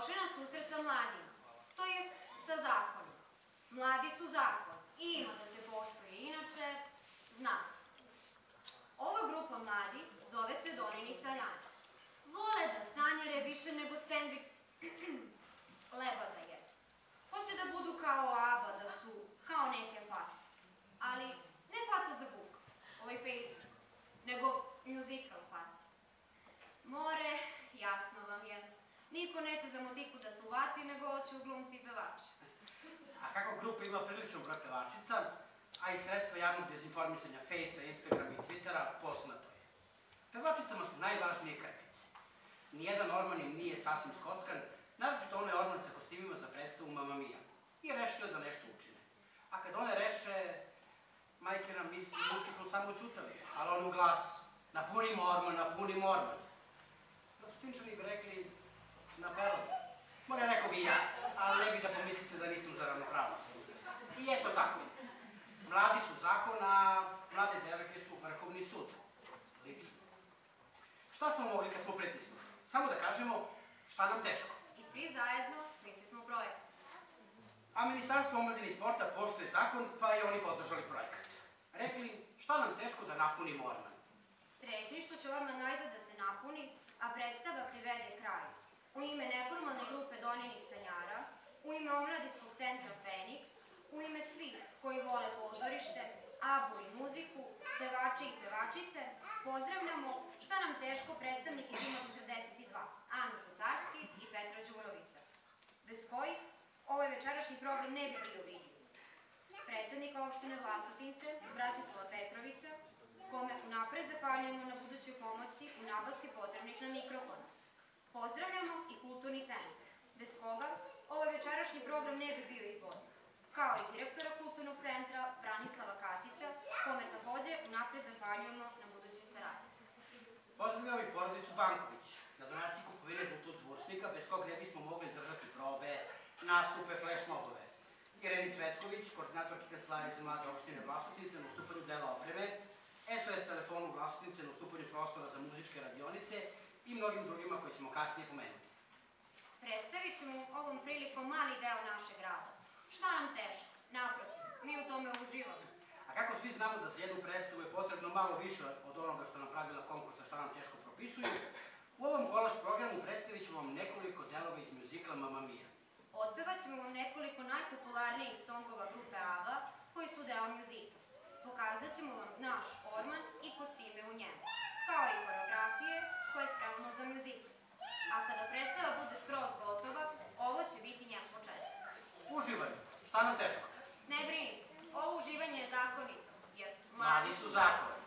došli na susret sa mladima, to jest sa zakonom. Mladi su zakon i ima da se poštuje, inače zna se. Ova grupa mladi zove se Donini sanjari. Vole da sanjare više nego sendvič leba da jedu. Hoće da budu kao ABBA, da su kao neke face. Ali ne faca za buk, ovaj Facebook, nego musical face. More, jasno vam je, niko neće za motiku da se uvati, nego hoće u glumci i pevače. A kako grupa ima priličan broj pevačica, a i sredstva javnog dezinformisanja Fejsa, Instagrama i Twittera, poznato je. Pevačicama su najvažnije krpice. Nijedan orman im nije sasvim skockan, naročito onaj orman sa kostimima za predstavu Mamma Mia. I rešile da nešto učine. A kad one reše, majke nam misli, muški smo samo ćutali, ali on u glas, napunimo orman, napunimo orman. Sutinčani bi rekli, na pelom. More rekao bi ja, ali ne bi da pomislite da nisam za ravnopravnost. I eto tako je. Mladi su zakon, a mlade devojke su Vrhovni sud. Lično. Šta smo mogli kad smo pritisnuli? Samo da kažemo šta nam teško. I svi zajedno smisli smo projekat. A Ministarstvo omladine i sporta poštuje zakon, pa i oni podržali projekat. Rekli, šta nam teško da napunimo orman? Srećni što će orman najzad da se napuni, a predstava privede kraju. U ime neformalne grupe Doninih sanjara, u ime Omladinskog centra Feniks, u ime svih koji vole pozorište, ABBU i muziku, pevači i pevačice, pozdravljamo šta nam teško predstavnike tima 42, Anu Kucarski i Petra Đurovića, bez kojih ovaj večerašnji program ne bi bio vidljiv. Predsednika opštine Vlasotince, Bratislava Petrovića, kome unapred zahvaljujemo na budućoj pomoći u nabavci potrebnih nam mikrofona. Pozdravljamo i Kulturni centar, bez koga ovaj večerašnji program ne bi bio izvodljiv, kao i direktora Kulturnog centra Branislava Katića, kome takođe unapred zahvaljujemo na budućoj saradnji. Pozdravljamo i porodicu Banković, na donaciji kupovine Bluetooth zvučnika, bez kog ne bismo mogli držati probe, nastupe, flash mobove. Ireni Cvetković, koordinatorki Kancelarije za mlade opštine Vlasotince na ustupanju dela opreme, SOS telefonu Vlasotince na ustupanju prostora za muzičke radionice i mnogim drugima koje ćemo kasnije pomenuti. Predstavit ćemo ovom prilikom mali deo našeg rada. Šta nam teško? Naprotiv, mi u tome uživamo. A kako svi znamo da za jednu predstavu je potrebno malo više od onoga što nam pravila konkursa šta nam teško propisuju, u ovom kolaž programu predstavit ćemo vam nekoliko delova iz mjuzikla Mamma Mia. Otpevat ćemo vam nekoliko najpopularnijih songova grupe ABBA koji su deo mjuzikla. Pokazat ćemo vam naš orman i kostime u njemu, kao i koreografije koje spremamo za mjuzikl. A kada predstava bude skroz gotova, ovo će biti njen početak. Uživanje. Šta nam teško? Ne brinite, ovo uživanje je zakonito, jer Mladi su zakon.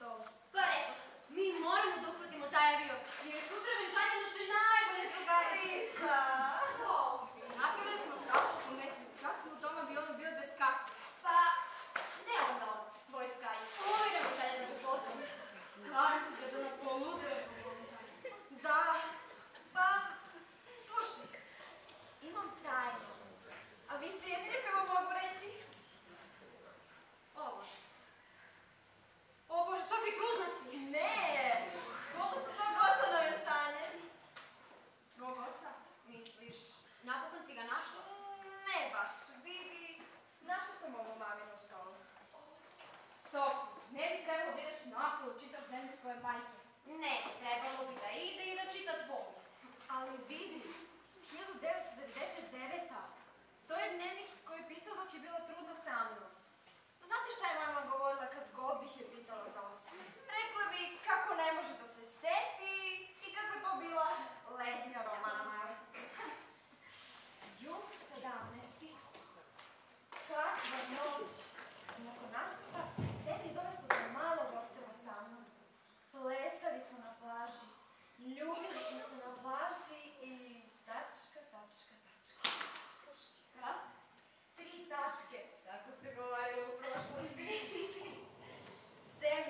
stolu. Pa rekao sam, mi moramo da uhvatimo taj avion, jer sutra venčanje naše najbolje drugare. Lisa! Napravili smo kako smo nekli, čak smo u tom avionu bili bez karta. Pa, ne onda on, tvoj Skaj. Ovo idemo želje da te poznam. Pravim se da ona poludela zbog volontara. Da, pa, slušaj, imam tajnu. A vi ste jedini koji vam mogu reći? O Bože. O Bože, Sofi, kruzna si. Ne, došla sam svog oca na venčanje. Tvog oca? Misliš, napokon si ga našla? Ne baš, vidi, našla sam ovu maminu stolu. Sofi. Ne bi trebalo da ideš nakon čitaš dnevnik svoje majke. Ne, trebalo bi da ide i da čita tvoj. Ali vidi, 1999. To je dnevnik koji je pisao dok je bila trudna sa mnom. Znate šta je mama govorila kad god bih je pitala za oca? Rekla bi kako ne može da se seti i kako je to bila letnja romansa. Jul 17. Kakva noć. Nakon nastupa sebi donesla do malog ostrva sa mnom. Plesali smo na plaži, ljubili smo se na plaži i tačka. Šta? 3 tačke, tako se govorilo u prošlosti. Sem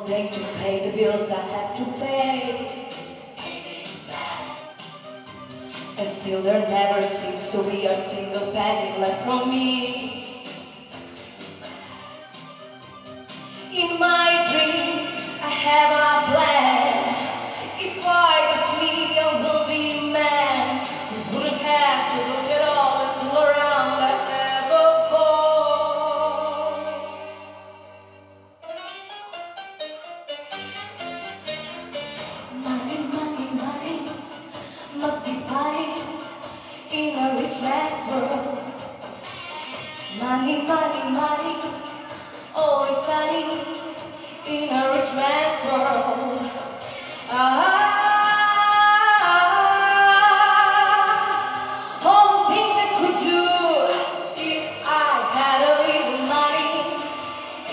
day to pay the bills I have to pay. And still there never seems to be a single penny left from me. In my dreams I have a plan. If I got me a wealthy man, we wouldn't have to look at all and fool around like ever boy. Money, money, money must be funny in a rich man's world. Money, money, money, always sunny in a rich man's world. All the things I could do if I had a little money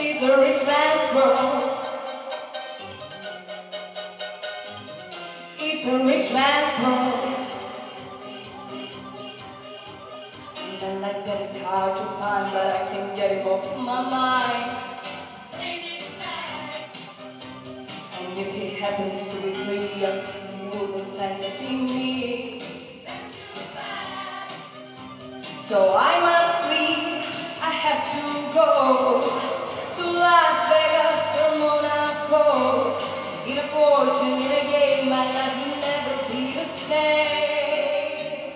is a rich man's world. It's a rich man's world. And like that is hard to find, but I can't get it off my mind. And if he happens to be free, he wouldn't fancy me. So I must leave, I have to go to Las Vegas or Monaco. In a fortune, in a game, my life will never be the same.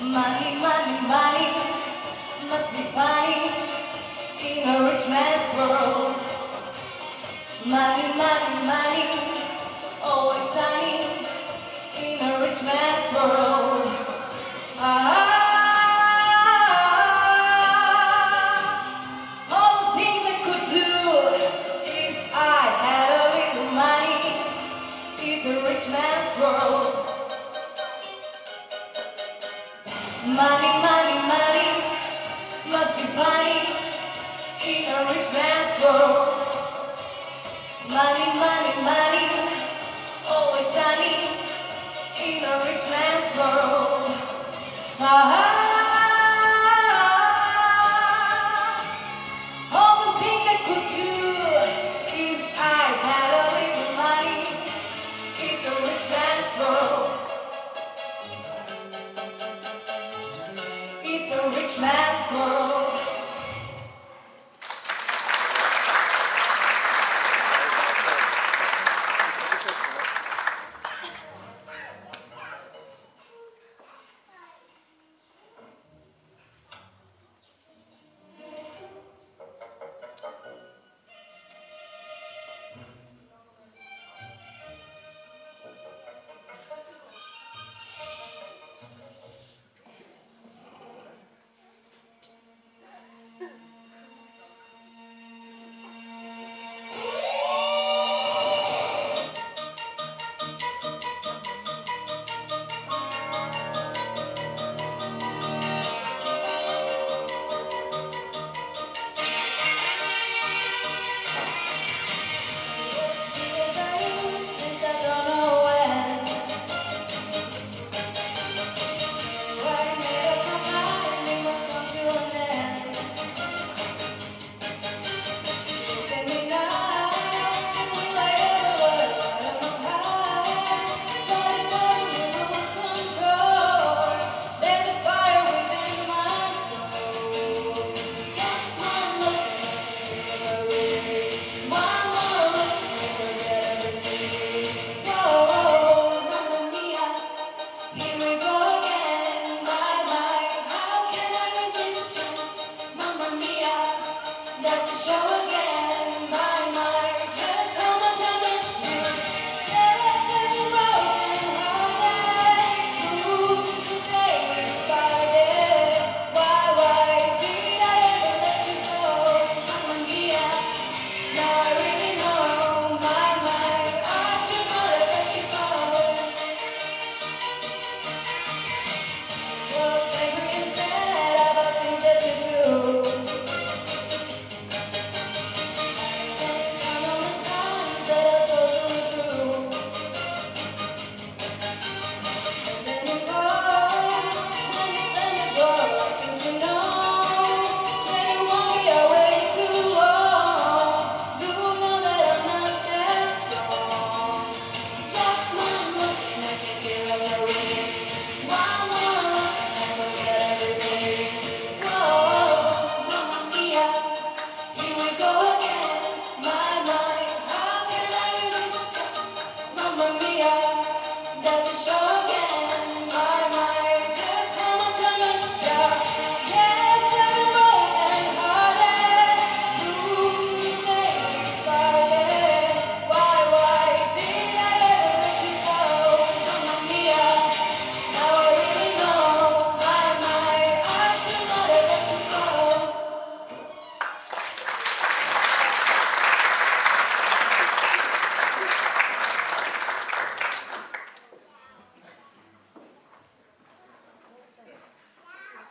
Money, money, money must be funny in a rich man's world. Money, money, money, always sunny in a rich man's world. All the things I could do if I had a little money is a rich man's world. Money, money, money must be funny in a rich man's world. Money, money, money.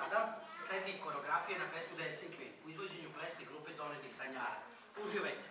sada sledi koreografija na pesmu Dancing Queen u izvođenju plesne grupe Donenih sanjara. Uživajte!